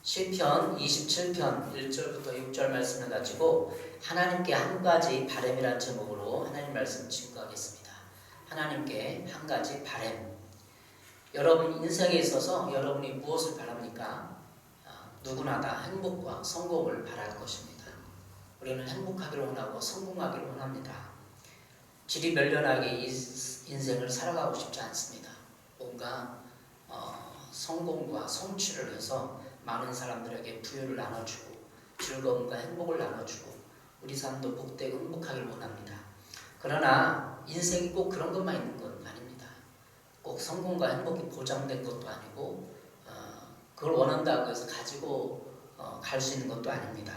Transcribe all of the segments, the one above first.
시편 27편 1절부터 6절 말씀을 가지고 하나님께 한 가지 바람이라는 제목으로 하나님 말씀 증거하겠습니다. 하나님께 한 가지 바람. 여러분 인생에 있어서 여러분이 무엇을 바랍니까? 누구나 다 행복과 성공을 바랄 것입니다. 우리는 행복하기를 원하고 성공하기를 원합니다. 지리멸렬하게 인생을 살아가고 싶지 않습니다. 뭔가 성공과 성취를 해서 많은 사람들에게 부유를 나눠주고 즐거움과 행복을 나눠주고 우리 삶도 복되고 행복하기를 원합니다. 그러나 인생이 꼭 그런 것만 있는 건 아닙니다. 꼭 성공과 행복이 보장된 것도 아니고 그걸 원한다고 해서 가지고 갈 수 있는 것도 아닙니다.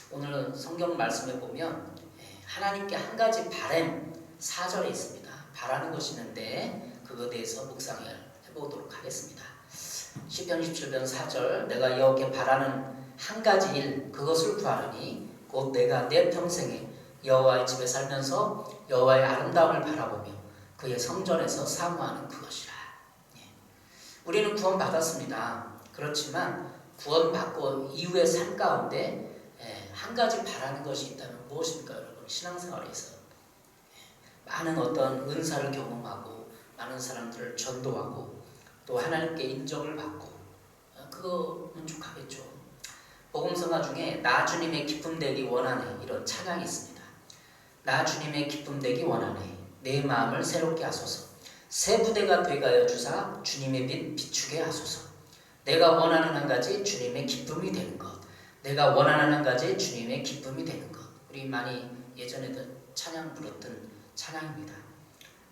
오늘 성경 말씀에 보면 하나님께 한 가지 바람 4절에 있습니다. 바라는 것이 있는데 그것에 대해서 묵상을 해보도록 하겠습니다. 시편 17편 4절 내가 여호와께 바라는 한 가지 일 그것을 구하려니 곧 내가 내 평생에 여호와의 집에 살면서 여호와의 아름다움을 바라보며 그의 성전에서 사모하는 그것이라. 우리는 구원받았습니다. 그렇지만 구원받고 이후의 삶 가운데 한 가지 바라는 것이 있다면 무엇입니까 여러분? 신앙생활에서 많은 어떤 은사를 경험하고 많은 사람들을 전도하고 또 하나님께 인정을 받고 그거 만족하겠죠. 복음성가 중에 나 주님의 기쁨 되기 원하네 이런 찬양이 있습니다. 나 주님의 기쁨 되기 원하네 내 마음을 새롭게 하소서 새 부대가 되가여 주사 주님의 빛 비추게 하소서 내가 원하는 한 가지 주님의 기쁨이 되는 것 내가 원하는 한 가지 주님의 기쁨이 되는 것 우리 많이 예전에도 찬양 불렀던 찬양입니다.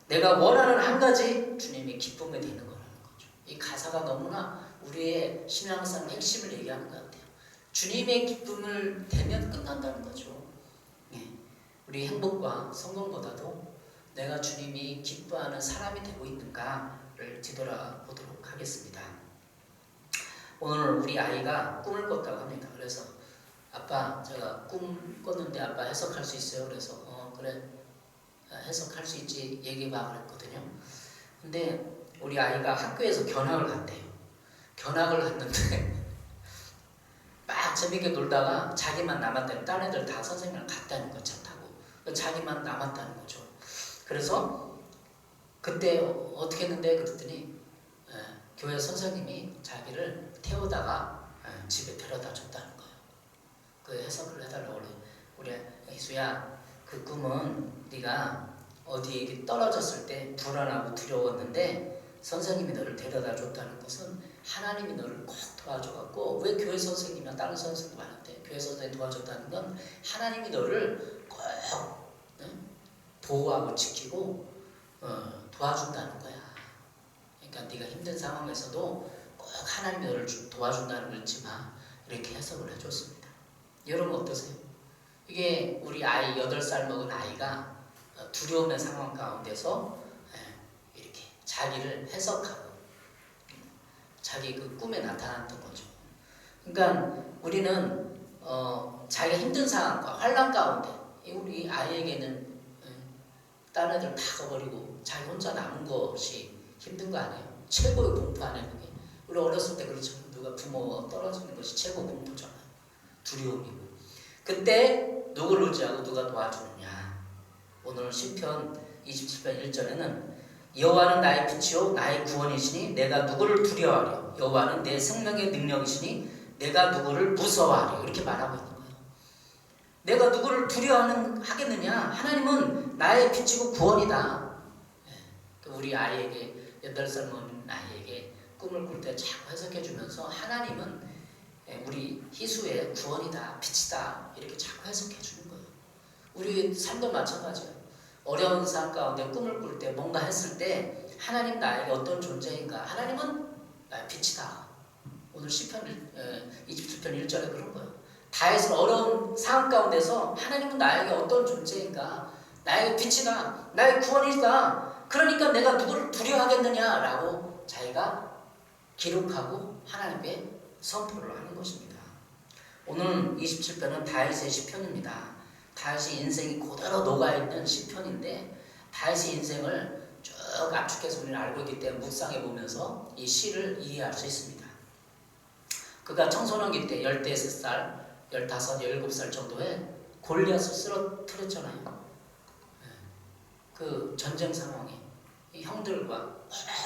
내가 원하는 한 가지 주님의 기쁨이 되는 거라는 거죠. 이 가사가 너무나 우리의 신앙생활 핵심을 얘기하는 것 같아요. 주님의 기쁨을 되면 끝난다는 거죠. 우리 행복과 성공보다도 내가 주님이 기뻐하는 사람이 되고 있는가를 뒤돌아보도록 하겠습니다. 오늘 우리 아이가 꿈을 꿨다고 합니다. 그래서 아빠 제가 꿈 꿨는데 아빠 해석할 수 있어요? 그래서 그래 해석할 수 있지 얘기해봐 그랬거든요. 근데 우리 아이가 학교에서 견학을 갔대요. 견학을 갔는데 막 재밌게 놀다가 자기만 남았다는 딴 애들 다 선생님이랑 갔다는 거 차 타고 자기만 남았다는 거죠. 그래서 그때 어떻게 했는데 그랬더니 교회 선생님이 자기를 태우다가 집에 데려다 줬다는 거예요. 그 해석을 해달라고 그래. 우리 희수야 그 꿈은 네가 어디에 떨어졌을 때 불안하고 두려웠는데 선생님이 너를 데려다 줬다는 것은 하나님이 너를 꼭 도와줘갖고 왜 교회 선생님이나 다른 선생님도 많은데 교회 선생님이 도와줬다는 건 하나님이 너를 꼭 보호하고 지키고 도와준다는 거야. 그러니까 네가 힘든 상황에서도 꼭 하나님이 너를 도와준다는 걸 잊지 마. 이렇게 해석을 해줬습니다. 여러분 어떠세요? 이게 우리 아이 8살 먹은 아이가 두려움의 상황 가운데서 이렇게 자기를 해석하고 자기 그 꿈에 나타났던 거죠. 그러니까 우리는 자기가 힘든 상황과 환난 가운데 우리 아이에게는 다른 애들 다 가버리고 자기 혼자 남은 것이 힘든 거 아니에요? 최고의 공포 아니에요? 그게. 우리 어렸을 때 그렇죠. 누가 부모가 떨어지는 것이 최고 공포잖아요. 두려움이고. 그때 누구를 의지하고 누가 도와주느냐. 오늘 시편 27편 1절에는 여호와는 나의 빛이요 나의 구원이시니 내가 누구를 두려워하려 여호와는 내 생명의 능력이시니 내가 누구를 무서워하려 이렇게 말하고 있는 거예요. 내가 누구를 두려워하겠느냐. 하나님은 나의 빛이고 구원이다. 우리 아이에게 8살 먹은 아이에게 꿈을 꿀 때 자꾸 해석해 주면서 하나님은 우리 희수의 구원이다, 빛이다 이렇게 자꾸 해석해 주는 거예요. 우리 삶도 마찬가지예요. 어려운 삶 가운데 꿈을 꿀 때 뭔가 했을 때 하나님 나에게 어떤 존재인가? 하나님은 나의 빛이다. 오늘 시편 27편 1절에 그런 거예요. 다윗은 어려운 상황 가운데서 하나님은 나에게 어떤 존재인가? 나에게 빛이다. 나의 구원이다. 그러니까 내가 누구를 두려워하겠느냐라고 자기가 기록하고 하나님께 선포를 하는 것입니다. 오늘 27편은 다윗의 시편입니다. 다윗의 인생이 그대로 녹아있는 시편인데 다윗의 인생을 쭉 압축해서 우리는 알고 있기 때문에 묵상해 보면서 이 시를 이해할 수 있습니다. 그가 청소년기 때 13살, 15, 17살 정도에 골리앗을 쓰러뜨렸잖아요. 그 전쟁 상황에 이 형들과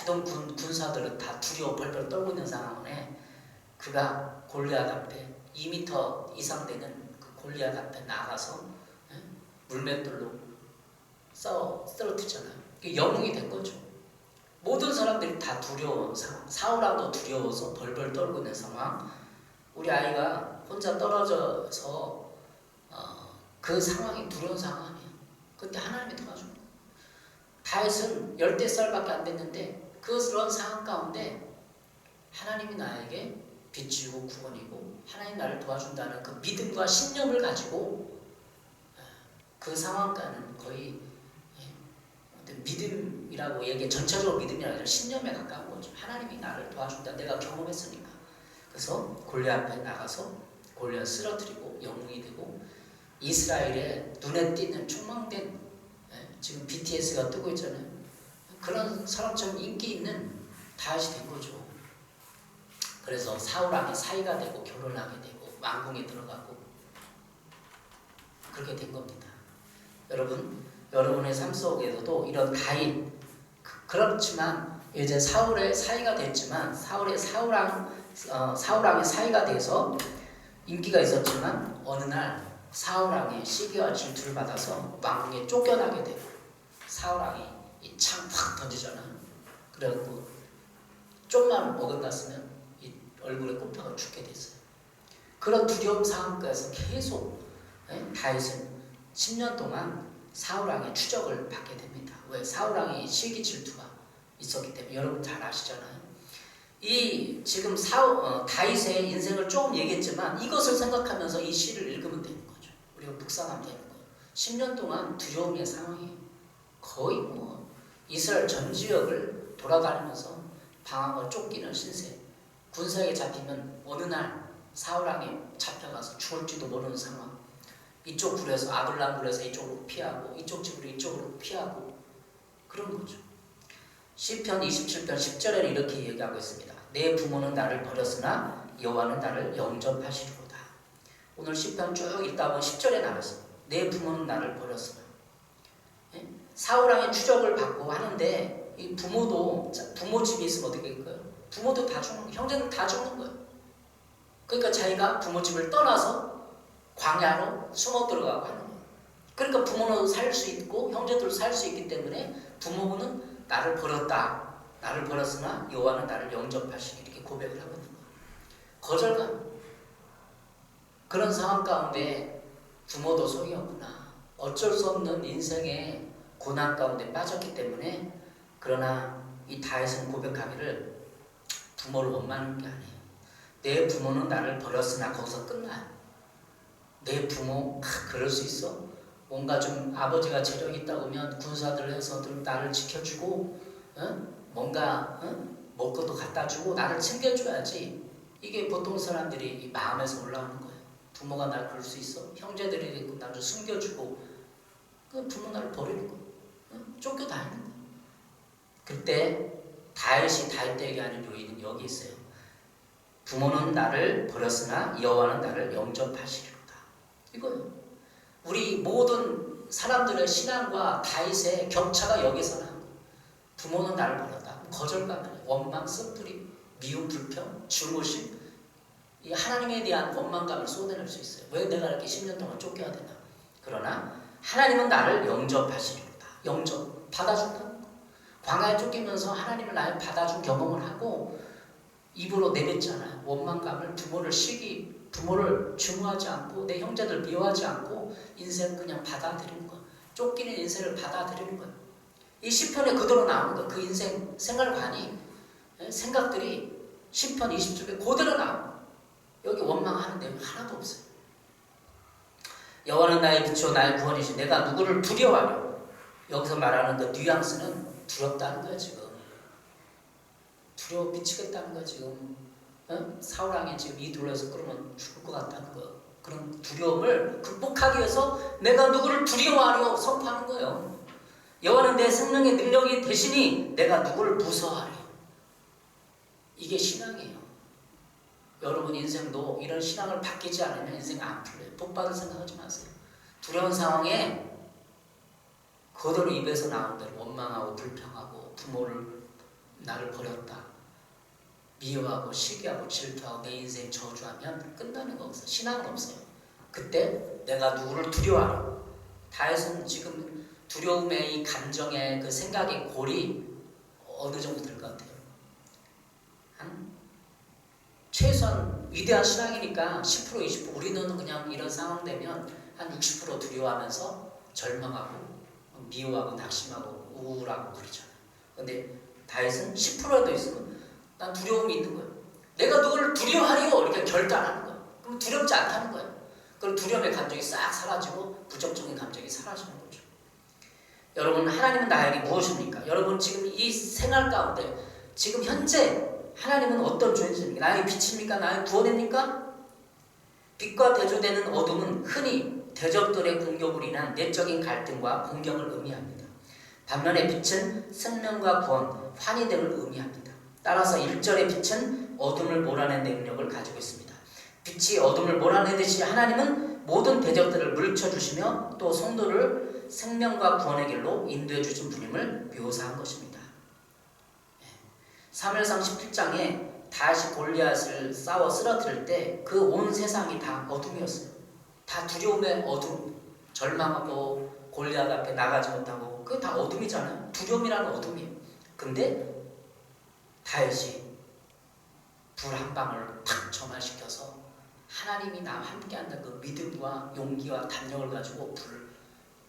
모든 군사들은 다 두려워 벌벌 떨고 있는 상황에 그가 골리앗 앞에 2m 이상 되는 그 골리앗 앞에 나가서 물맷돌로 쓰러뜨렸잖아요. 영웅이 된 거죠. 모든 사람들이 다 두려운 상황, 사울왕도 두려워서 벌벌 떨고 있는 상황, 우리 아이가 혼자 떨어져서 그 상황이 두려운 상황이에요. 그때 하나님이 도와준 거예요. 다윗은 10살밖에 안 됐는데 그런 상황 가운데 하나님이 나에게 빛이고 구원이고 하나님 나를 도와준다는 그 믿음과 신념을 가지고 그 상황과는 거의 믿음이라고 얘기해, 전체적으로 믿음이 아니라 신념에 가까운 거죠. 하나님이 나를 도와준다, 내가 경험했으니까. 그래서 골리앗 앞에 나가서 골리앗 쓰러뜨리고 영웅이 되고 이스라엘의 눈에 띄는 촉망된, 지금 BTS가 뜨고 있잖아요. 그런 사람처럼 인기 있는 다윗이 된 거죠. 그래서 사울왕의 사이가 되고 결혼하게 되고 왕궁에 들어가고 그렇게 된 겁니다. 여러분의 삶 속에서도 이런 다윗, 그렇지만 이제 사울의 사이가 됐지만 사울왕의 사이가 돼서 인기가 있었지만 어느 날 사울왕의 시기와 질투를 받아서 왕궁에 쫓겨나게 되고 사울왕이 이 창 확 던지잖아요. 그래갖고 좀만 어긋났으면 이 얼굴에 꼽혀가 죽게 됐어요. 그런 두려움 상황에서 계속 다윗은 10년 동안 사울왕의 추적을 받게 됩니다. 왜? 사울왕이 시기 질투가 있었기 때문에. 여러분 잘 아시잖아요. 이 지금 다윗의 인생을 조금 얘기했지만 이것을 생각하면서 이 시를 읽으면 되는 거죠. 우리가 묵상하면 되는 거예요. 10년 동안 두려움의 상황이 거의 이스라엘 전 지역을 돌아다니면서 방황을 쫓기는 신세. 군사에게 잡히면 어느 날 사울왕이 잡혀가서 죽을지도 모르는 상황. 이쪽 굴에서 아둘람 굴에서 이쪽으로 피하고 이쪽 집으로 이쪽으로 피하고 그런 거죠. 시편 27편 10절에는 이렇게 얘기하고 있습니다. 내 부모는 나를 버렸으나 여호와는 나를 영접하시리로다. 오늘 시편 쭉 읽다 보면 10절에 나왔어요. 내 부모는 나를 버렸으나. 사울왕의 추적을 받고 하는데 이 부모 집이 있으면 어떻게 될까요? 부모도 다 죽는 거예요. 형제는 다 죽는 거예요. 그러니까 자기가 부모 집을 떠나서 광야로 숨어 들어가고 하는 거예요. 그러니까 부모는 살 수 있고 형제들도 살 수 있기 때문에 부모는 나를 버렸다. 나를 버렸으나 여호와는 나를 영접하시니 이렇게 고백을 하고 있는 거예요. 거절감. 그런 상황 가운데 부모도 소용이 없구나. 어쩔 수 없는 인생의 고난 가운데 빠졌기 때문에. 그러나 이 다윗은 고백하기를 부모를 원망하는 게 아니에요. 내 부모는 나를 버렸으나 거기서 끝나요. 내 부모 그럴 수 있어? 뭔가 좀 아버지가 재력이 있다고 하면 군사들 해서 나를 지켜주고 뭔가 먹을 것도 갖다 주고 나를 챙겨줘야지. 이게 보통 사람들이 이 마음에서 올라오는 거예요. 부모가 날 그럴 수 있어? 형제들이 나를 숨겨주고 그 부모 나를 버리는 거예요. 쫓겨다니는 거예요. 그때 다윗이 다윗되게 하는 요인은 여기 있어요. 부모는 나를 버렸으나 여호와는 나를 영접하시리로다. 이거예요. 우리 모든 사람들의 신앙과 다윗의 격차가 여기서 나는 거예요. 부모는 나를 버렸다. 거절감, 원망, 쓴뿌리, 미움, 불평, 증오심, 이 하나님에 대한 원망감을 쏟아낼 수 있어요. 왜 내가 이렇게 10년 동안 쫓겨야 되나? 그러나 하나님은 나를 영접하시리로다. 영접, 받아준다는 거. 광야에 쫓기면서 하나님을 나를 받아준 경험을 하고 입으로 내뱉잖아요. 원망감을, 부모를 증오하지 않고 내 형제들 미워하지 않고 인생 그냥 받아들이는 거예요. 쫓기는 인생을 받아들이는 거예요. 이 시편에 그대로 나오는 거예요. 그 인생 생활관이, 생각들이 시편 20쪽에 그대로 나오는 거예요. 여기 원망하는 내용 하나도 없어요. 여호와는 나의 빛이요 나의 구원이시. 내가 누구를 두려워하려. 여기서 말하는 그 뉘앙스는 두렵다는 거야 지금. 두려워 미치겠다는 거야 지금. 사울왕이 지금 이 돌에서 끌으면 죽을 것 같다는 거. 그런 두려움을 극복하기 위해서 내가 누구를 두려워하려 선포하는 거예요. 여호와는 내 생명의 능력이 되시니 내가 누구를 무서워하려. 이게 신앙이에요. 여러분 인생도 이런 신앙을 바뀌지 않으면 인생 안 풀려요. 복 받을 생각하지 마세요. 두려운 상황에 그대로 입에서 나온 대로 원망하고 불평하고 부모를 나를 버렸다, 미워하고 시기하고 질투하고 내 인생 저주하면 끝나는 거 없어요. 신앙은 없어요. 그때 내가 누구를 두려워하려. 다윗은 지금 두려움의 이 감정의 그 생각의 골이 어느 정도 될 것 같아요? 한 최소한 위대한 신앙이니까 10% 20% 우리는 그냥 이런 상황 되면 한 60% 두려워하면서 절망하고 미워하고 낙심하고 우울하고 그러잖아요. 근데 다윗은 10%라도 있으면 난 두려움이 있는 거예요. 내가 누구를 두려워하리요 이렇게 결단하는 거예요. 그럼 두렵지 않다는 거예요. 그럼 두려움의 감정이 싹 사라지고 부정적인 감정이 사라지는 거죠. 여러분, 하나님은 나에게 무엇입니까? 여러분 지금 이 생활 가운데 지금 현재 하나님은 어떤 존재입니까? 나의 빛입니까? 나의 구원입니까? 빛과 대조되는 어둠은 흔히 대적들의 공격으로 인한 내적인 갈등과 공경을 의미합니다. 반면에 빛은 생명과 구원, 환희 등을 의미합니다. 따라서 1절의 빛은 어둠을 몰아내는 능력을 가지고 있습니다. 빛이 어둠을 몰아내듯이 하나님은 모든 대적들을 물리쳐주시며 또 성도를 생명과 구원의 길로 인도해 주신 분임을 묘사한 것입니다. 사무엘상 17장에 다시 골리앗을 싸워 쓰러뜨릴 때 그 온 세상이 다 어둠이었어요. 다 두려움의 어둠, 절망하고 골리앗 앞에 나가지 못하고 그게 다 어둠이잖아요. 두려움이라는 어둠이에요. 근데 다윗이 불 한 방울 탁 점화시켜서 하나님이 나와 함께한다는 그 믿음과 용기와 담력을 가지고 불을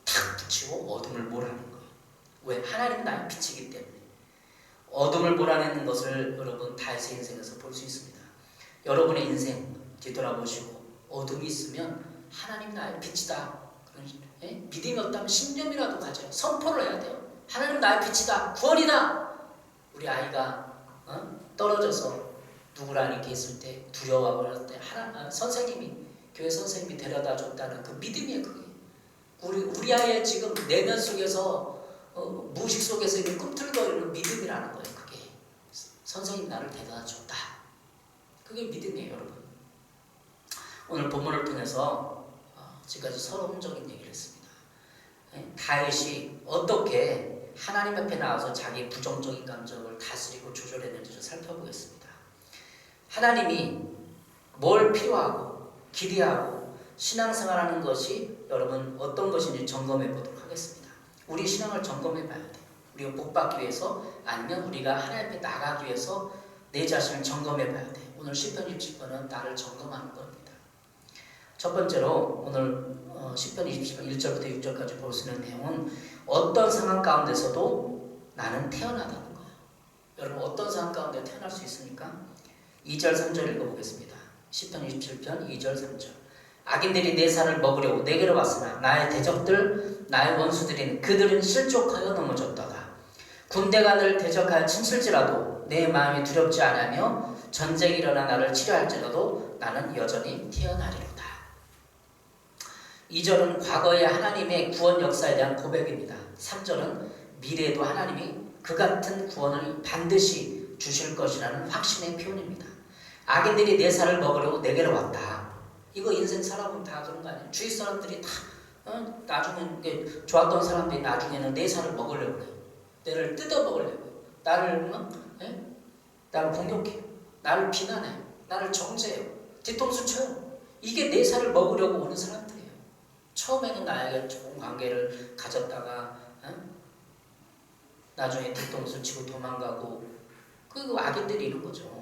탁 붙이고 어둠을 몰아내는 거예요. 왜? 하나님은 나의 빛이기 때문에. 어둠을 몰아내는 것을 여러분 다윗의 인생에서 볼 수 있습니다. 여러분의 인생 뒤돌아보시고 어둠이 있으면 하나님 나의 빛이다. 믿음이 없다면 신념이라도 가져요. 선포를 해야 돼요. 하나님 나의 빛이다. 구원이다. 우리 아이가 떨어져서 누구랑 이렇게 있을 때 두려워하고 그럴 때 선생님이 교회 선생님이 데려다 줬다는 그 믿음이에요. 그게 우리 아이의 지금 내면 속에서 무의식 속에서 이렇게 꿈틀거리는 믿음이라는 거예요. 그게 선생님 나를 데려다 줬다. 그게 믿음이에요, 여러분. 오늘 본문을 통해서 지금까지 서론적인 얘기를 했습니다. 다윗이 어떻게 하나님 앞에 나와서 자기 부정적인 감정을 다스리고 조절했는지를 살펴보겠습니다. 하나님이 뭘 필요하고 기대하고 신앙생활하는 것이 여러분 어떤 것인지 점검해 보도록 하겠습니다. 우리 신앙을 점검해 봐야 돼요. 우리가 복받기 위해서 아니면 우리가 하나님 앞에 나가기 위해서 내 자신을 점검해 봐야 돼요. 오늘 시편 27편은 나를 점검하는 겁니다. 첫 번째로 오늘 시편 27편 1절부터 6절까지 볼 수 있는 내용은 어떤 상황 가운데서도 나는 태어나다는 거예요. 여러분 어떤 상황 가운데 태어날 수 있습니까? 2절 3절 읽어보겠습니다. 시편 27편 2절 3절. 악인들이 내 살을 먹으려고 내게로 왔으나 나의 대적들 나의 원수들인 그들은 실족하여 넘어졌다가 군대가 늘 대적하여 침실지라도 내 마음이 두렵지 않으며 전쟁이 일어나 나를 치료할지라도 나는 여전히 태어나리로다. 2절은 과거의 하나님의 구원 역사에 대한 고백입니다. 3절은 미래에도 하나님이 그 같은 구원을 반드시 주실 것이라는 확신의 표현입니다. 악인들이 내 살을 먹으려고 내게로 왔다. 이거 인생 살아보면 다 그런 거 아니에요? 주위 사람들이 다 나중에 좋았던 사람들이 나중에는 내 살을 먹으려고 그래요. 내를 뜯어 먹으려고 나를 공격해요. 나를 비난해요. 나를 정죄해요. 뒤통수 쳐요. 이게 내 살을 먹으려고 오는 사람들이에요. 처음에는 나에게 좋은 관계를 가졌다가 나중에 뒤통수 치고 도망가고 그 악인들이 이런 거죠.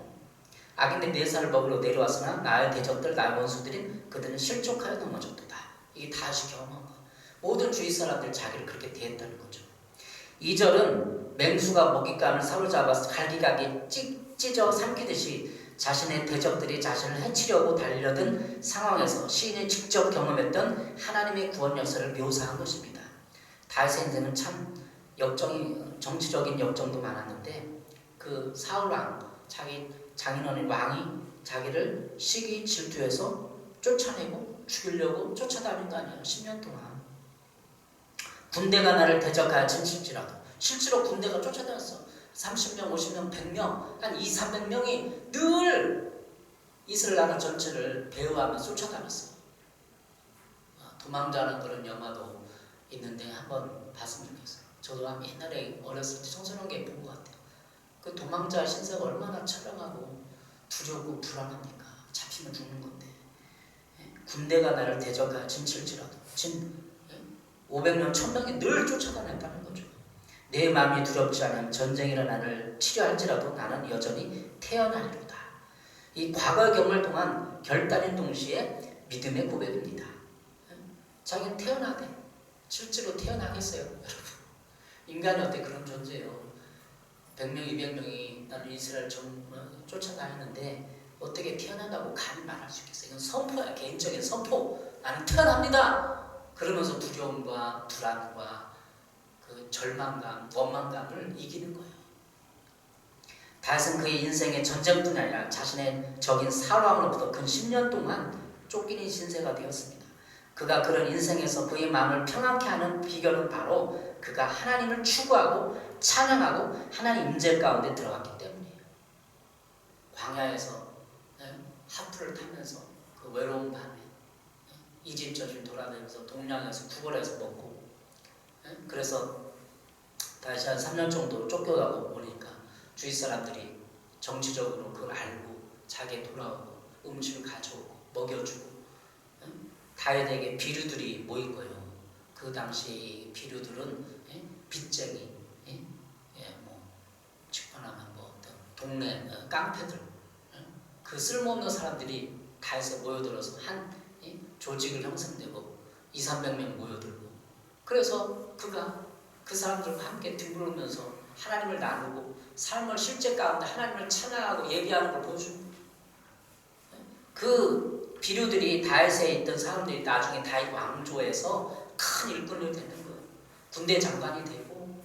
악인들이 내 살을 먹으러 내려왔으나 나의 대적들 나의 원수들인 그들은 실족하여 넘어졌도다. 이게 다시 경험한 거. 모든 주위 사람들 자기를 그렇게 대했다는 거죠. 2절은 맹수가 먹잇감을 사로잡아서 갈기갈기 찢어 삼키듯이 자신의 대적들이 자신을 해치려고 달려든 상황에서 시인이 직접 경험했던 하나님의 구원 역사를 묘사한 것입니다. 다윗의 인생은 참 정치적인 역정도 많았는데 그 사울왕 자기 장인어린 왕이 자기를 시기 질투해서 쫓아내고 죽이려고 쫓아다닌 거 아니에요. 10년 동안. 군대가 나를 대적하여 침실지라도 실제로 군대가 쫓아다녔어. 30명, 50명, 100명 한 200~300명이 늘 이스라엘 나라 전체를 배후하며 쫓아다녔어요. 도망자는 그런 영화도 있는데 한번 봤으면 좋겠어요. 저도 옛날에 어렸을 때 청소년기에 본 것 같아요. 그 도망자 신세가 얼마나 처량하고 두렵고 불안합니까? 잡히면 죽는 건데. 군대가 나를 대적하 진칠지라도 500명 1000명이 늘 쫓아다녔다는 거죠. 내 마음이 두렵지 않은 전쟁이라 나를 치료할지라도 나는 여전히 태어나리로다. 이 과거의 경험을 통한 결단인 동시에 믿음의 고백입니다. 자기는 태어나대. 실제로 태어나겠어요, 여러분. 인간이 어때 그런 존재예요. 100명, 200명이 나는 이스라엘 쫓아다니는데 어떻게 태어난다고 감히 말할 수 있겠어요? 이건 선포야, 개인적인 선포. 나는 태어납니다. 그러면서 두려움과 불안과 그 절망감, 원망감을 이기는 거예요. 다윗은 그의 인생의 전쟁뿐 아니라 자신의 적인 사울왕으로부터 근 10년 동안 쫓기는 신세가 되었습니다. 그가 그런 인생에서 그의 마음을 평안케 하는 비결은 바로 그가 하나님을 추구하고 찬양하고 하나님 임재 가운데 들어갔기 때문이에요. 광야에서 하프를 타면서 그 외로운 밤에 이집 저집 돌아다니면서 동량에서 구걸해서 먹고, 그래서 다시 한 3년 정도 쫓겨가고 보니까 주위 사람들이 정치적으로 그걸 알고 자기에 돌아오고 음식을 가져오고 먹여주고, 다윗에게 비류들이 모인 거예요. 그 당시 비류들은 빚쟁이, 직관하면 어떤 동네 깡패들, 그 쓸모없는 사람들이 다윗에 모여들어서 한 조직을 형성되고 200~300명 모여들고, 그래서 그가 그 사람들과 함께 뒹굴면서 하나님을 나누고 삶을 실제 가운데 하나님을 찬양하고 예비하는 걸 보여줍니다. 그 비류들이 다윗에 있던 사람들이 나중에 다윗 왕조에서 큰 일꾼이 되는 거예요. 군대 장관이 되고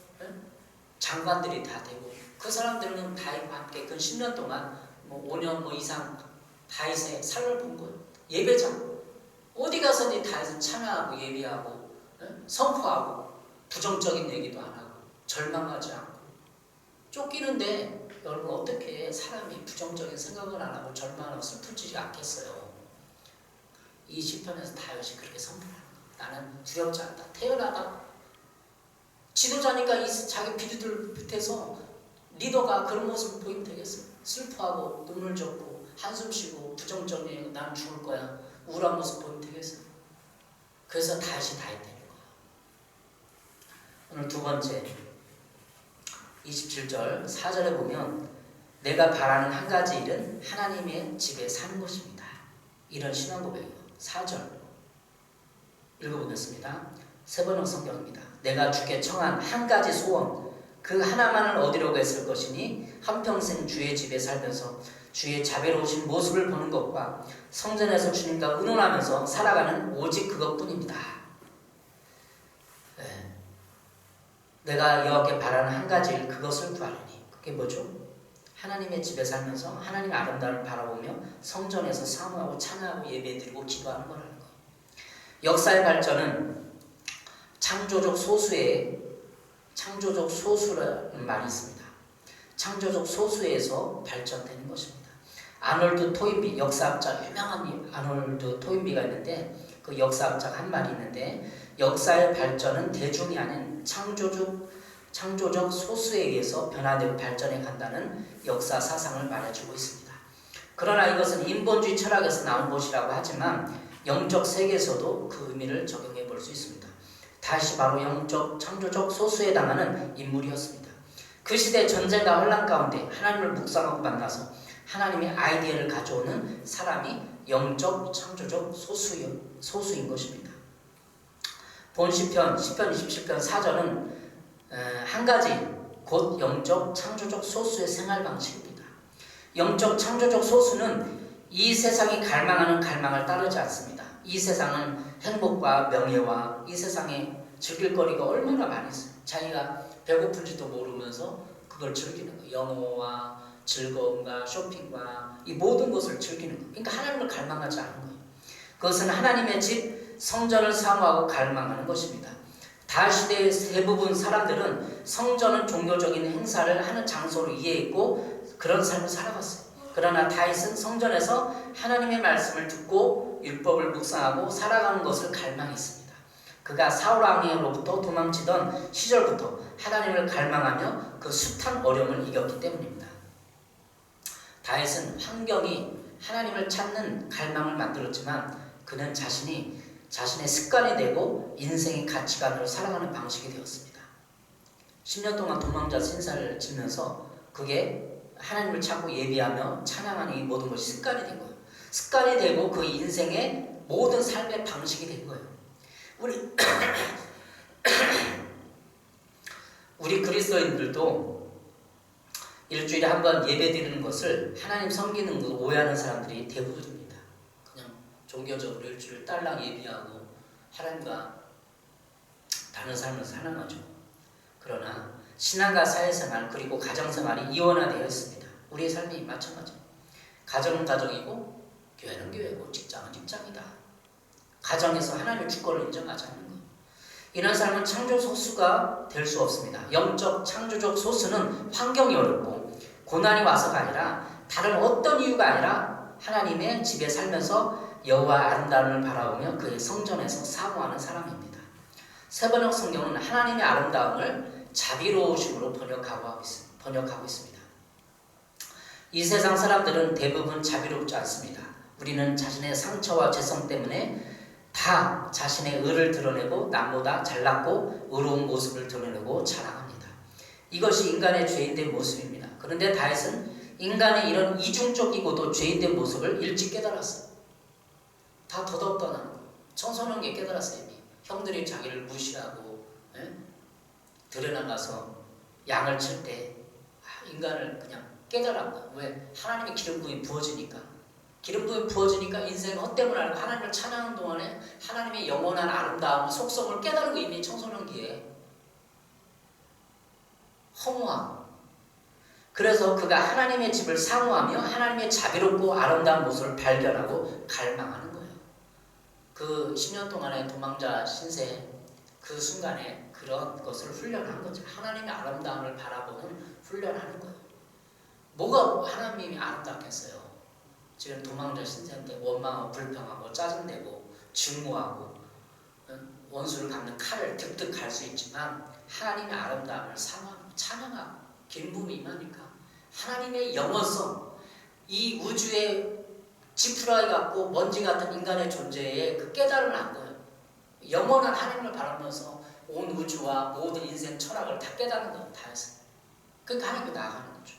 장관들이 다 되고, 그 사람들은 다윗과 함께 그 10년 동안 5년 이상 다윗의 삶을 본 거예요. 예배자. 어디 가서든지 다윗은 찬양하고 예배하고 선포하고 부정적인 얘기도 안 하고 절망하지 않고. 쫓기는데 여러분 어떻게 사람이 부정적인 생각을 안 하고 절망하고 슬프지 않겠어요? 이 시편에서 다윗이 그렇게 선포하는 거예요. 나는 두렵지 않다. 태어나다. 지도자니까 자기 비류들 밑에서 리더가 그런 모습을 보이면 되겠어요? 슬퍼하고 눈물 젖고 한숨 쉬고 부정적인 나는 죽을 거야. 우울한 모습 보이면 되겠어요? 그래서 다윗이 다윗 되는 거예요. 오늘 두 번째 27절 4절에 보면 내가 바라는 한 가지 일은 하나님의 집에 사는 것입니다. 이런 신앙 고백이에요. 4절 읽어보겠습니다. 세번역 성경입니다. 내가 주께 청한 한 가지 소원 그 하나만을 얻으려고 했을 것이니 한평생 주의 집에 살면서 주의 자비로우신 모습을 보는 것과 성전에서 주님과 의논하면서 살아가는 오직 그것뿐입니다. 내가 여호와께 바라는 한 가지 일 그것을 구하리니. 그게 뭐죠? 하나님의 집에 살면서 하나님의 아름다움을 바라보며 성전에서 사모하고 찬양하고 예배드리고 기도하는 거라는 거예요. 역사의 발전은 창조적 소수라는 말이 있습니다. 창조적 소수에서 발전되는 것입니다. 아놀드 토인비, 역사학자 유명한 아놀드 토인비가 있는데 그 역사학자가 한 말이 있는데 역사의 발전은 대중이 아닌 창조적 소수에 의해서 변화되고 발전해 간다는 역사 사상을 말해주고 있습니다. 그러나 이것은 인본주의 철학에서 나온 것이라고 하지만 영적 세계에서도 그 의미를 적용해 볼 수 있습니다. 다시 바로 영적 창조적 소수에 해당하는 인물이었습니다. 그 시대 전쟁과 혼란 가운데 하나님을 묵상하고 만나서 하나님의 아이디어를 가져오는 사람이 영적 창조적 소수인 것입니다. 본 시편 27편 4절은 한 가지 곧 영적 창조적 소수의 생활 방식입니다. 영적 창조적 소수는 이 세상이 갈망하는 갈망을 따르지 않습니다. 이 세상은 행복과 명예와 이 세상에 즐길 거리가 얼마나 많이 있어요. 자기가 배고픈지도 모르면서 그걸 즐기는 거예요. 영어와 즐거움과 쇼핑과 이 모든 것을 즐기는 거예요. 그러니까 하나님을 갈망하지 않는 거예요. 그것은 하나님의 집 성전을 사모하고 갈망하는 것입니다. 다윗 시대의 대부분 사람들은 성전은 종교적인 행사를 하는 장소로 이해했고 그런 삶을 살아갔어요. 그러나 다윗은 성전에서 하나님의 말씀을 듣고 율법을 묵상하고 살아가는 것을 갈망했습니다. 그가 사울 왕으로부터 도망치던 시절부터 하나님을 갈망하며 그 숱한 어려움을 이겼기 때문입니다. 다윗은 환경이 하나님을 찾는 갈망을 만들었지만 그는 자신의 습관이 되고 인생의 가치관으로 살아가는 방식이 되었습니다. 10년 동안 도망자 신사를 지면서 그게 하나님을 찾고 예비하며 찬양하는 이 모든 것이 습관이 된 거예요. 습관이 되고 그 인생의 모든 삶의 방식이 된 거예요. 우리 그리스도인들도 일주일에 한 번 예배 드리는 것을 하나님 섬기는 것을 오해하는 사람들이 대부분입니다. 그냥 종교적으로 일주일 딸랑 예비하고 하나님과 다른 삶을 사랑하죠. 그러나 신앙과 사회생활 그리고 가정생활이 이원화되어 있습니다. 우리의 삶이 마찬가지입니다. 가정은 가정이고 교회는 교회고 직장은 직장이다. 가정에서 하나님의 주권을 인정하지 않는 것. 이런 삶은 창조 소수가 될 수 없습니다. 영적 창조적 소수는 환경이 어렵고 고난이 와서가 아니라 다른 어떤 이유가 아니라 하나님의 집에 살면서 여호와 아름다움을 바라보며 그의 성전에서 사모하는 사람입니다. 세번역 성경은 하나님의 아름다움을 자비로우심으로 번역하고 있습니다. 이 세상 사람들은 대부분 자비롭지 않습니다. 우리는 자신의 상처와 죄성 때문에 다 자신의 의를 드러내고 남보다 잘났고 의로운 모습을 드러내고 자랑합니다. 이것이 인간의 죄인된 모습입니다. 그런데 다윗은 인간의 이런 이중적이고도 죄인된 모습을 일찍 깨달았어요. 다 더덥더나 청소년기에 깨달았어요. 이미. 형들이 자기를 무시하고 들여나가서 양을 칠 때 인간을 그냥 깨달았다. 왜? 하나님의 기름 부음이 부어지니까. 기름 부음이 부어지니까 인생의 헛됨을 알고 하나님을 찬양하는 동안에 하나님의 영원한 아름다움, 속성을 깨달은 거 이미 청소년기에. 허무하고. 그래서 그가 하나님의 집을 사모하며 하나님의 자비롭고 아름다운 모습을 발견하고 갈망하는 거예요. 그 10년 동안의 도망자 신세 그 순간에 그런 것을 훈련한 거죠. 하나님의 아름다움을 바라보는 훈련하는 거예요. 뭐가 하나님이 아름답겠어요? 지금 도망자 신세인데 원망하고 불평하고 짜증내고 증오하고 원수를 갚는 칼을 득득할 수 있지만 하나님의 아름다움을 찬양하고 기름 부음이 임하니까 하나님의 영원성, 이 우주의 지푸라기 같고 먼지 같은 인간의 존재에 그 깨달음을 한 거예요. 영원한 하나님을 바라면서 온 우주와 모든 인생 철학을 다 깨닫는 거예요. 다 했어요. 그러니까 하나님께 나아가는 거죠.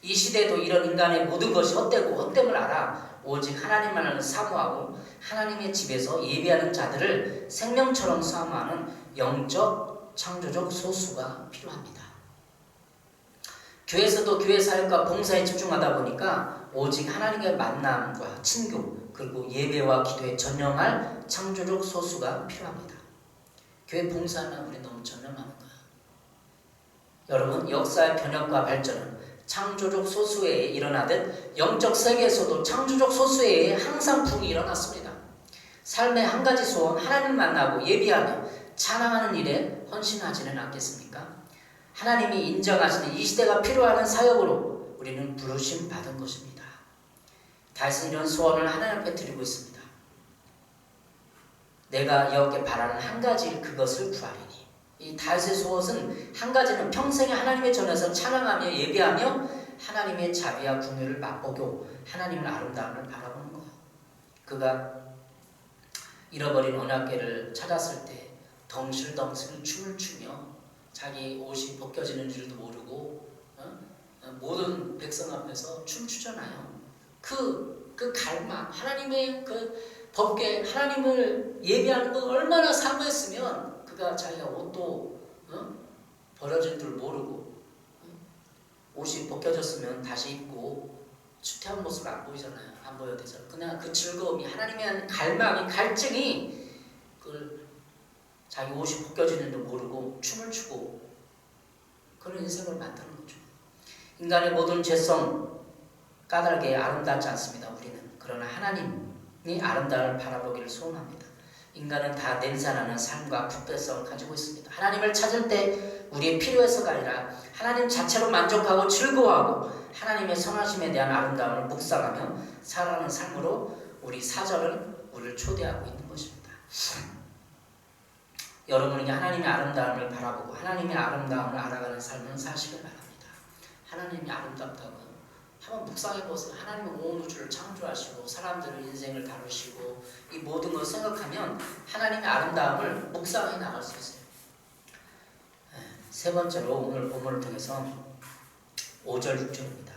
이 시대도 이런 인간의 모든 것이 헛되고 헛됨을 알아 오직 하나님만을 사모하고 하나님의 집에서 예배하는 자들을 생명처럼 사모하는 영적 창조적 소수가 필요합니다. 교회에서도 교회 사역과 봉사에 집중하다 보니까 오직 하나님의 만남과 친교 그리고 예배와 기도에 전념할 창조적 소수가 필요합니다. 교회 봉사는 우리 너무 전념하는 거예요. 여러분, 역사의 변혁과 발전은 창조적 소수에 일어나듯 영적 세계에서도 창조적 소수에 항상 붕이 일어났습니다. 삶의 한 가지 소원, 하나님을 만나고 예비하며 찬양하는 일에 헌신하지는 않겠습니까? 하나님이 인정하시는 이 시대가 필요하는 사역으로 우리는 부르심 받은 것입니다. 다윗은 이런 소원을 하나님 앞에 드리고 있습니다. 내가 여호와께 바라는 한 가지 그것을 구하리니. 이 다윗의 소원은 한 가지는 평생에 하나님의 전에서 찬양하며 예배하며 하나님의 자비와 긍휼을 맛보고 하나님의 아름다움을 바라보는 거예요. 그가 잃어버린 언약궤를 찾았을 때 덩실덩실 춤을 추며 자기 옷이 벗겨지는 줄도 모르고 모든 백성 앞에서 춤추잖아요. 그 갈망, 하나님의 그 법궤, 하나님을 예배하는 거 얼마나 사모했으면 그가 자기가 옷도 버려진 줄 모르고 옷이 벗겨졌으면 다시 입고 추태한 모습을 안 보이잖아요. 안 보여야 되잖아요. 그냥 그 즐거움이 하나님의 갈망이 갈증이 그 자기 옷이 벗겨지는 줄 모르고 춤을 추고 그런 인생을 만드는 거죠. 인간의 모든 죄성 까닭에 아름답지 않습니다. 우리는. 그러나 하나님이 아름다움을 바라보기를 소원합니다. 인간은 다 냄새나는 삶과 부패성을 가지고 있습니다. 하나님을 찾을 때 우리의 필요해서가 아니라 하나님 자체로 만족하고 즐거워하고 하나님의 선하심에 대한 아름다움을 묵상하며 살아가는 삶으로 우리 4절은 우리를 초대하고 있는 것입니다. 여러분에게 하나님의 아름다움을 바라보고 하나님의 아름다움을 알아가는 삶을 사시길 바랍니다. 하나님이 아름답다고 한번 묵상해보세요. 하나님은 온 우주를 창조하시고 사람들의 인생을 다루시고 이 모든 것을 생각하면 하나님의 아름다움을 묵상해 나갈 수 있어요. 세 번째로 오늘 본문을 통해서 5절 6절입니다.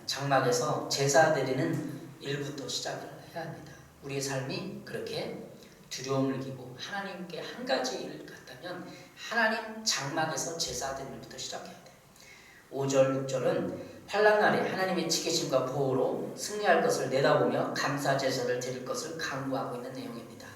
장막에서 제사 드리는 일부터 시작을 해야 합니다. 우리의 삶이 그렇게 두려움을 이기고 하나님께 한 가지 일을 갖다면 하나님 장막에서 제사 드리는 일부터 시작해야 돼요. 5절 6절은 환난날에 하나님의 지키심과 보호로 승리할 것을 내다보며 감사 제사를 드릴 것을 강구하고 있는 내용입니다.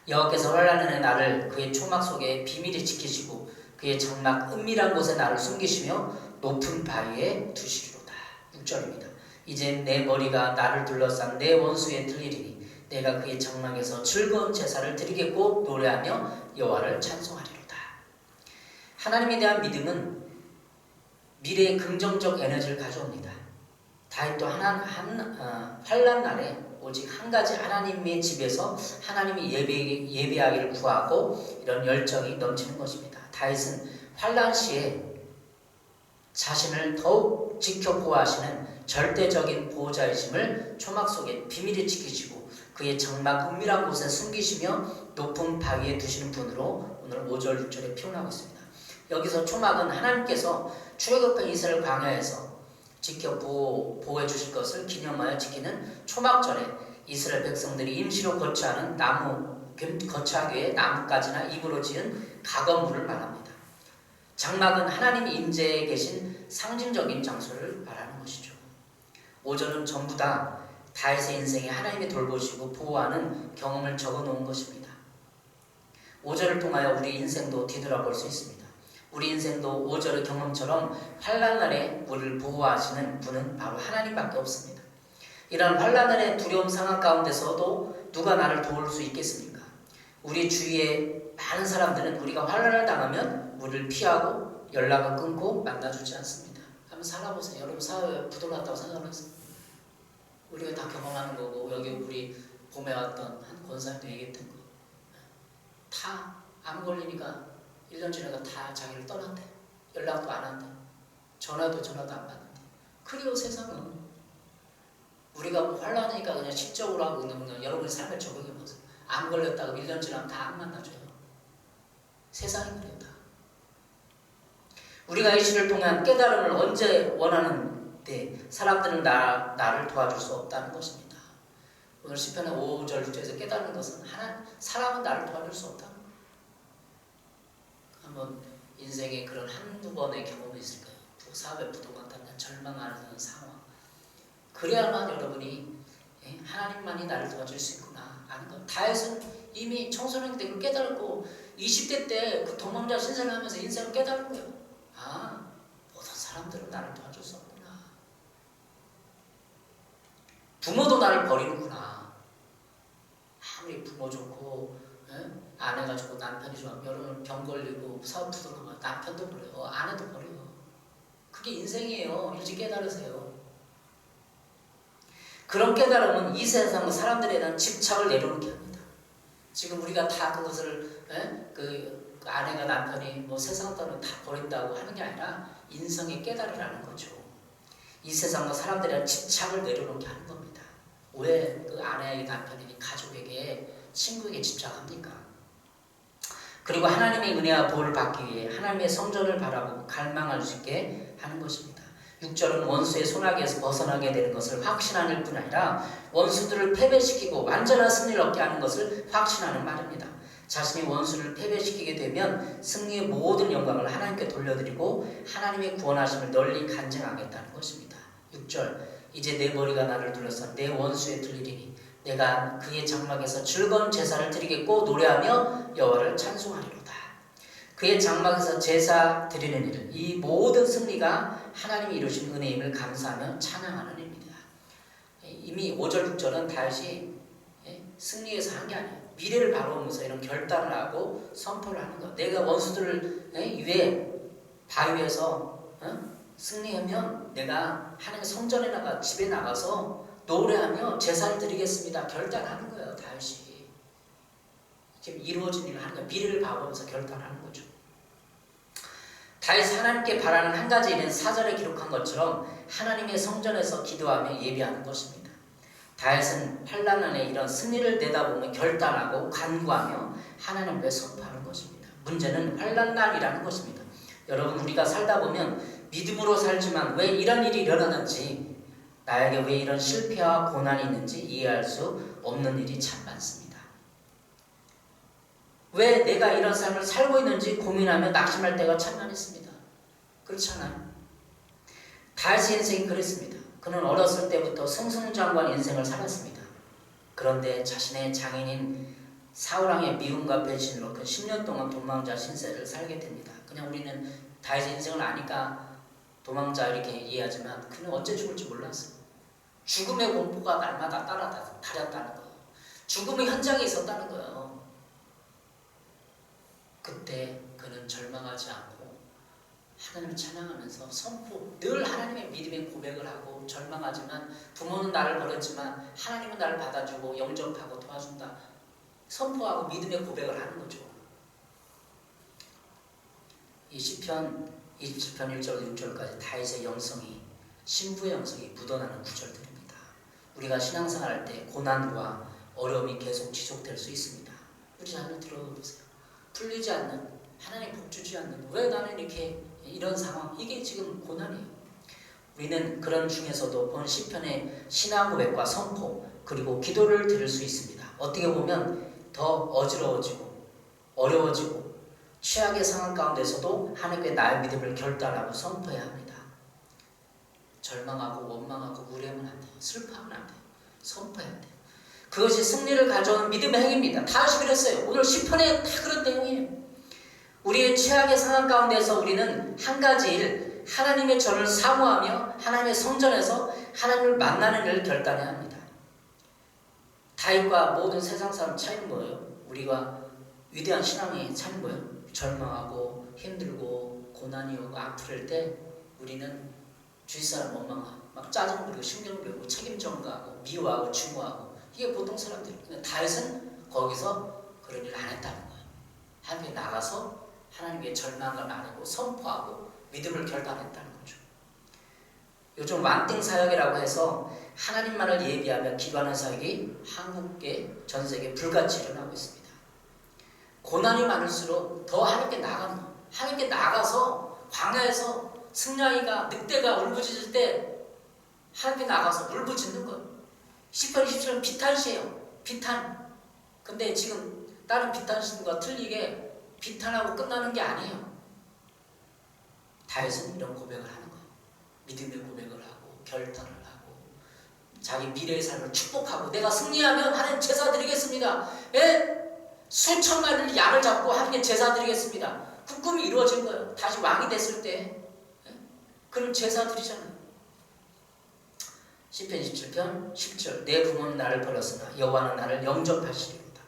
여호와께서 환난의 나를 그의 초막 속에 비밀히 지키시고 그의 장막 은밀한 곳에 나를 숨기시며 높은 바위에 두시리로다. 6절입니다. 이제 내 머리가 나를 둘러싼 내 원수에 들리리니 내가 그의 장막에서 즐거운 제사를 드리겠고 노래하며 여호와를 찬송하리로다. 하나님에 대한 믿음은 미래의 긍정적 에너지를 가져옵니다. 다윗도 환난 날에 오직 한 가지 하나님의 집에서 하나님이 예배하기를 구하고 이런 열정이 넘치는 것입니다. 다윗은 환난 시에 자신을 더욱 지켜 보호하시는 절대적인 보호자이심을 초막 속에 비밀히 지키시고 그의 장막 은밀한 곳에 숨기시며 높은 바위에 두시는 분으로 오늘 5절 6절에 표현하고 있습니다. 여기서 초막은 하나님께서 출애굽한 이스라엘 광야에서 지켜 보호해 주실 것을 기념하여 지키는 초막절에 이스라엘 백성들이 임시로 거처하는 거처하기 위해 나뭇가지나 잎으로 지은 가건물을 말합니다. 장막은 하나님이 임재해 계신 상징적인 장소를 말하는 것이죠. 5절은 전부 다 다윗의 인생에 하나님이 돌보시고 보호하는 경험을 적어놓은 것입니다. 5절을 통하여 우리 인생도 뒤돌아볼 수 있습니다. 우리 인생도 5절의 경험처럼 환난날에 우리를 보호하시는 분은 바로 하나님밖에 없습니다. 이런 환난날의 두려움 상황 가운데서도 누가 나를 도울 수 있겠습니까? 우리 주위에 많은 사람들은 우리가 환난을 당하면 우리를 피하고 연락을 끊고 만나주지 않습니다. 한번 살아보세요. 여러분 사회에 부도났다고 생각하세요? 우리가 다 경험하는 거고 여기 우리 봄에 왔던 한 권사님도 얘기했던 거 다 암 걸리니까 1년 지나가 다 자기를 떠난대. 연락도 안 한대. 전화도 안 받는데. 그리고 세상은 우리가 환란하니까 그냥 식적으로 하고 있는 건 여러분의 삶을 적용해보세요. 암 걸렸다고 1년 지나면 다 안 만나줘요. 세상이 그렇다. 우리가 이 시를 통한 깨달음을 언제 원하는데 사람들은 나를 도와줄 수 없다는 것입니다. 오늘 시편의 5절 6절에서 깨닫는 것은 사람은 나를 도와줄 수 없다는 거예요. 한번 인생에 그런 한두 번의 경험이 있을까요? 사업에 부도났다면 절망하는 상황. 그래야만 여러분이 하나님만이 나를 도와줄 수 있구나 아는 것. 다윗은 이미 청소년 때 깨달고 20대 때 그 도망자 신세를 하면서 인생을 깨달은 거예요. 모든 사람들은 나를 도와줄 수 없구나. 부모도 나를 버리는구나. 아무리 부모 좋고 아내가 좋고 남편이 좋아하면 여러분 병 걸리고 사업 부도나면 남편도 버려요. 아내도 버려요. 그게 인생이에요. 일찍 깨달으세요. 그런 깨달음은 이 세상 사람들에 대한 집착을 내려놓게 합니다. 지금 우리가 다 그것을 그 아내가 남편이 뭐 세상 따로 다 버린다고 하는 게 아니라 인성의 깨달으라는 거죠. 이 세상과 사람들에 대한 집착을 내려놓게 하는 겁니다. 왜 그 아내에게 남편에게 가족에게 친구에게 집착합니까? 그리고 하나님의 은혜와 보호를 받기 위해 하나님의 성전을 바라보고 갈망할 수 있게 하는 것입니다. 6절은 원수의 손아귀에서 벗어나게 되는 것을 확신하는 뿐 아니라 원수들을 패배시키고 완전한 승리를 얻게 하는 것을 확신하는 말입니다. 자신이 원수를 패배시키게 되면 승리의 모든 영광을 하나님께 돌려드리고 하나님의 구원하심을 널리 간증하겠다는 것입니다. 6절 이제 내 머리가 나를 둘러싼 내 원수에 들리리니 내가 그의 장막에서 즐거운 제사를 드리겠고 노래하며 여호와를 찬송하리로다. 그의 장막에서 제사 드리는 일, 이 모든 승리가 하나님이 이루신 은혜임을 감사하며 찬양하는 일입니다. 이미 5절 6절은 다윗이 승리해서 한 게 아니에요. 미래를 바라보면서 이런 결단을 하고 선포를 하는 것. 내가 원수들을 위해 바위 위에서 승리하면 내가 하나님의 성전에 나가 집에 나가서 노래하며 제사를 드리겠습니다. 결단하는 거예요. 다윗이 지금 이루어진 일을 하는 거예요. 미래를 바라보면서 결단하는 거죠. 다윗이 하나님께 바라는 한 가지 일은 4절에 기록한 것처럼 하나님의 성전에서 기도하며 예배하는 것입니다. 다윗은 환난 안에 이런 승리를 내다보며 결단하고 간구하며 하나님 앞에 선포하는 것입니다. 문제는 환난 날이라는 것입니다. 여러분, 우리가 살다 보면 믿음으로 살지만 왜 이런 일이 일어나는지, 나에게 왜 이런 실패와 고난이 있는지 이해할 수 없는 일이 참 많습니다. 왜 내가 이런 삶을 살고 있는지 고민하며 낙심할 때가 참 많습니다. 그렇지 않아요? 다윗의 인생이 그랬습니다. 그는 어렸을 때부터 승승장구한 인생을 살았습니다. 그런데 자신의 장인인 사울왕의 미움과 배신으로 그 10년 동안 도망자 신세를 살게 됩니다. 그냥 우리는 다윗의 인생을 아니까 도망자 이렇게 이해하지만 그는 언제 죽을지 몰랐어요. 죽음의 공포가 날마다 따랐다는 거예요. 죽음의 현장에 있었다는 거예요. 그때 그는 절망하지 않고 하나님을 찬양하면서 늘 하나님의 믿음의 고백을 하고, 절망하지만 부모는 나를 버렸지만 하나님은 나를 받아주고 영접하고 도와준다 선포하고 믿음의 고백을 하는 거죠. 이 시편 27편 1절 6절까지 다윗의 영성이, 신부의 영성이 묻어나는 구절들입니다. 우리가 신앙생활할 때 고난과 어려움이 계속 지속될 수 있습니다. 우리 자녀를 들어보세요. 풀리지 않는, 하나님 복 주지 않는, 왜 나는 이렇게 이런 상황, 이게 지금 고난이에요. 우리는 그런 중에서도 본 시편의 신앙 고백과 선포 그리고 기도를 드릴 수 있습니다. 어떻게 보면 더 어지러워지고 어려워지고 최악의 상황 가운데서도 하나님께 나의 믿음을 결단하고 선포해야 합니다. 절망하고 원망하고 우려하면 안 돼요. 슬퍼하면 안 돼요. 선포해야 돼요. 그것이 승리를 가져오는 믿음의 행위입니다. 다윗이 그랬어요. 오늘 시편에 다 그런 내용이에요. 우리의 최악의 상황 가운데서 우리는 한 가지 일, 하나님의 전을 사모하며 하나님의 성전에서 하나님을 만나는 일을 결단해야 합니다. 다윗과 모든 세상 사람 차이는 뭐예요? 우리가 위대한 신앙의 차이는 뭐예요? 절망하고 힘들고 고난이 오고 아플 때 우리는 주위 사람 원망하고 막 짜증 부리고 신경 부리고 책임 전가하고 미워하고 증오하고, 이게 보통 사람들이에요. 근데 다윗은 거기서 그런 일을 안 했다는 거예요. 하나님께 나가서 하나님께 절망을 나누고 선포하고 믿음을 결단했다는 거죠. 요즘 완땡 사역이라고 해서 하나님만을 예비하며 기도하는 사역이 한국계, 전 세계 불같이 일어나고 있습니다. 고난이 많을수록 더 하나님께 나가는 거예요. 하나님께 나가서 광야에서 승냥이가, 늑대가 울부짖을 때 하나님께 나가서 울부짖는 거예요. 시편 27은 비탄시예요. 비탄. 근데 지금 다른 비탄신과 틀리게 비탄하고 끝나는 게 아니에요. 다윗은 이런 고백을 하는 거예요. 믿음의 고백을 하고 결단을 하고 자기 미래의 삶을 축복하고, 내가 승리하면 하나님 제사 드리겠습니다. 수천 마리를 양을 잡고 하나님께 제사 드리겠습니다. 그 꿈이 이루어진 거예요. 다시 왕이 됐을 때 그럼 제사 드리잖아요. 시편 27편 10절 내 부모는 나를 버렸으나 여호와는 나를 영접하시리로다.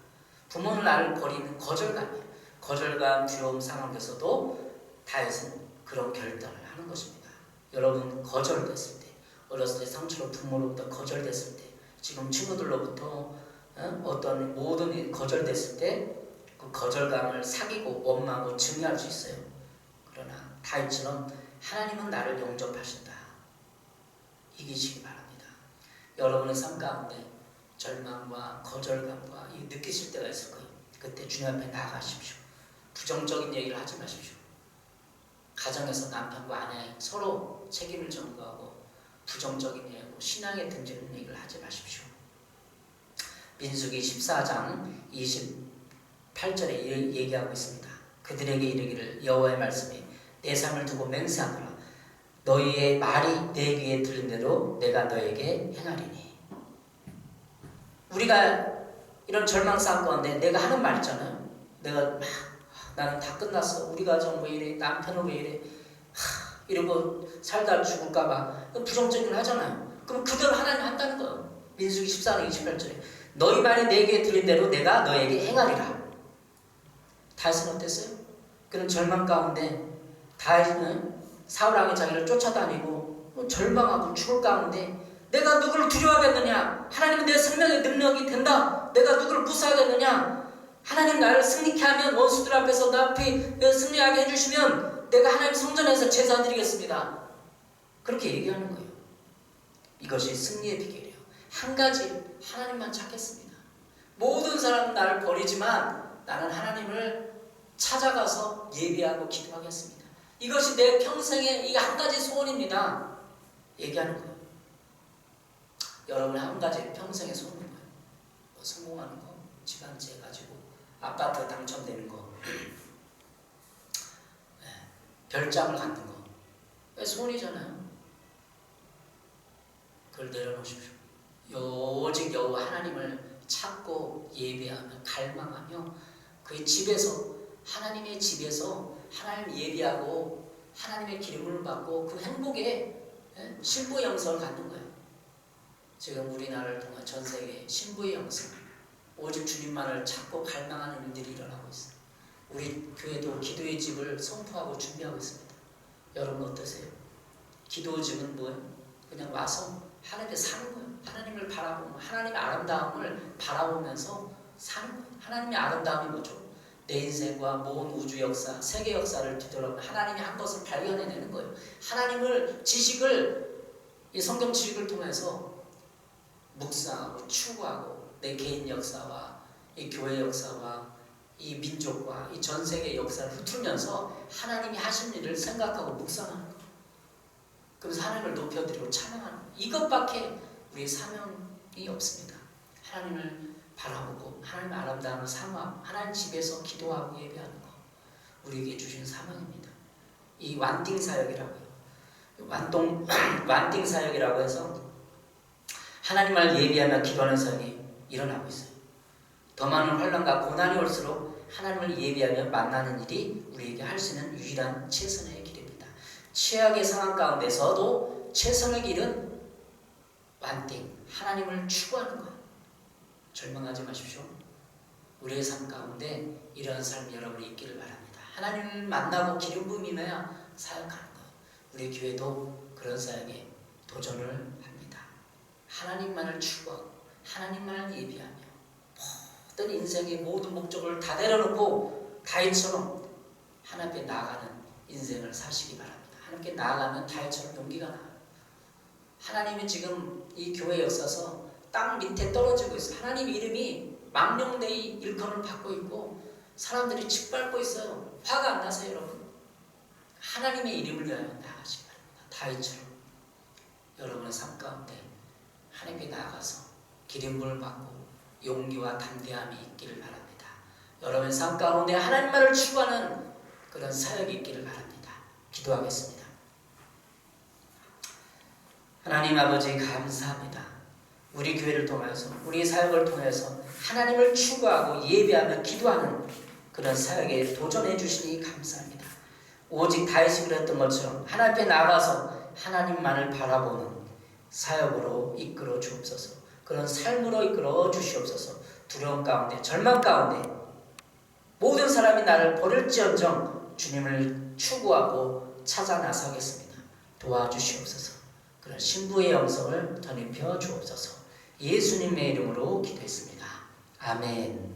부모는 나를 버리는 거절감이에요. 거절감, 두려움 상황에서도 다윗은 그런 결단을 하는 것입니다. 여러분, 거절됐을 때, 어렸을 때 상처로 부모로부터 거절됐을 때, 지금 친구들로부터 어떤 모든 일이 거절됐을 때 그 거절감을 사귀고 원망하고 증오할 수 있어요. 그러나 다윗처럼 하나님은 나를 영접하신다, 이기시기 바랍니다. 여러분의 삶 가운데 절망과 거절감과 느끼실 때가 있을 거예요. 그때 주님 앞에 나가십시오. 부정적인 얘기를 하지 마십시오. 가정에서 남편과 아내 서로 책임을 전가하고 부정적인 얘기하고 신앙에 등지는 얘기를 하지 마십시오. 민수기 14장 28절에 얘기하고 있습니다. 그들에게 이르기를 여호와의 말씀이 내 삶을 두고 맹세하노라. 너희의 말이 내 귀에 들린 대로 내가 너에게 행하리니. 우리가 이런 절망 상황 가운데 내가 하는 말 있잖아요. 내가 나는 다 끝났어. 우리 가정 왜 이래? 남편은 왜 이래? 이러고 살다 죽을까봐 부정적인 걸 하잖아요. 그럼 그대로 하나님 한다는 거예요. 민수기 14장 28절에 너희 말이 내 귀에 들린 대로 내가 너에게 행하리라. 다윗은 어땠어요? 그런 절망 가운데 다윗은 사울왕이 자기를 쫓아다니고 절망하고 죽을 가운데 내가 누구를 두려워하겠느냐? 하나님은 내 생명의 능력이 된다. 내가 누구를 무사하겠느냐? 하나님 나를 승리케 하면 원수들 앞에서 나 앞에 승리하게 해주시면 내가 하나님 성전에서 제사 드리겠습니다. 그렇게 얘기하는 거예요. 이것이 승리의 비결이에요. 한 가지 하나님만 찾겠습니다. 모든 사람은 나를 버리지만 나는 하나님을 찾아가서 예배하고 기도하겠습니다. 이것이 내 평생의 이 한 가지 소원입니다. 얘기하는 거예요. 여러분의 한 가지 평생의 소원은 뭐예요? 뭐 성공하는 거, 집안지 가지고 아파트 당첨되는 거, 별장을 갖는 거, 소원이잖아요. 그걸 내려놓으십시오. 오직 여호와 하나님을 찾고 예배하며 갈망하며 그의 집에서, 하나님의 집에서 하나님 예배하고 하나님의 기름을 받고 그 행복에 신부의 영성을 갖는 거예요. 지금 우리나라를 통한 전 세계 신부의 영성, 오직 주님만을 찾고 갈망하는 일들이 일어나고 있어요. 우리 교회도 기도의 집을 선포하고 준비하고 있습니다. 여러분 어떠세요? 기도의 집은 뭐예요? 그냥 와서 하나님께 사는 거예요. 하나님을 바라보고 하나님의 아름다움을 바라보면서 사는 거예요. 하나님의 아름다움이 뭐죠? 내 인생과 모든 우주 역사, 세계 역사를 뒤돌아보면 하나님이 한 것을 발견해내는 거예요. 하나님을 이 성경 지식을 통해서 묵상하고 추구하고 내 개인 역사와 이 교회 역사와 이 민족과 이 전 세계 역사를 훑으면서 하나님이 하신 일을 생각하고 묵상하는 거예요. 그래서 하나님을 높여드리고 찬양하는 거예요. 이것밖에 우리의 사명이 없습니다. 하나님을 바라보고 하나님의 아름다움을 사모하고 하나님 집에서 기도하고 예배하는 것, 우리에게 주신 사명입니다. 이 완띵 사역이라고요. 완띵 사역이라고 해서 하나님을 예배하며 기도하는 사역이 일어나고 있어요. 더 많은 환난과 고난이 올수록 하나님을 예배하며 만나는 일이 우리에게 할 수 있는 유일한 최선의 길입니다. 최악의 상황 가운데서도 최선의 길은 완띵, 하나님을 추구하는 거예요. 절망하지 마십시오. 우리의 삶 가운데 이러한 삶이 여러분이 있기를 바랍니다. 하나님을 만나고 기름 부음이며 사역하는 거예요. 우리 교회도 그런 사역에 도전을 합니다. 하나님만을 추구하고 하나님만을 예비하며 모든 인생의 모든 목적을 다 내려놓고 다윗처럼 하나님께 나아가는 인생을 사시기 바랍니다. 하나님께 나아가면 다윗처럼 용기가 나요. 하나님이 지금 이 교회에 있어서 땅 밑에 떨어지고 있어요. 하나님 이름이 망령되이 일컬음을 받고 있고 사람들이 짓밟고 있어요. 화가 안 나세요, 여러분? 하나님의 이름을 위하여 나아가시기 바랍니다. 다윗처럼 여러분의 삶 가운데 하나님께 나아가서 기름부음을 받고 용기와 담대함이 있기를 바랍니다. 여러분의 삶 가운데 하나님만을 추구하는 그런 사역이 있기를 바랍니다. 기도하겠습니다. 하나님 아버지 감사합니다. 우리 교회를 통해서 우리 사역을 통해서 하나님을 추구하고 예배하며 기도하는 그런 사역에 도전해 주시니 감사합니다. 오직 다윗이 그랬던 것처럼 하나님 앞에 나가서 하나님만을 바라보는 사역으로 이끌어 주옵소서. 그런 삶으로 이끌어 주시옵소서. 두려움 가운데 절망 가운데 모든 사람이 나를 버릴지언정 주님을 추구하고 찾아 나서겠습니다. 도와주시옵소서. 그런 신부의 영성을 덧입혀 주옵소서. 예수님의 이름으로 기도했습니다. 아멘.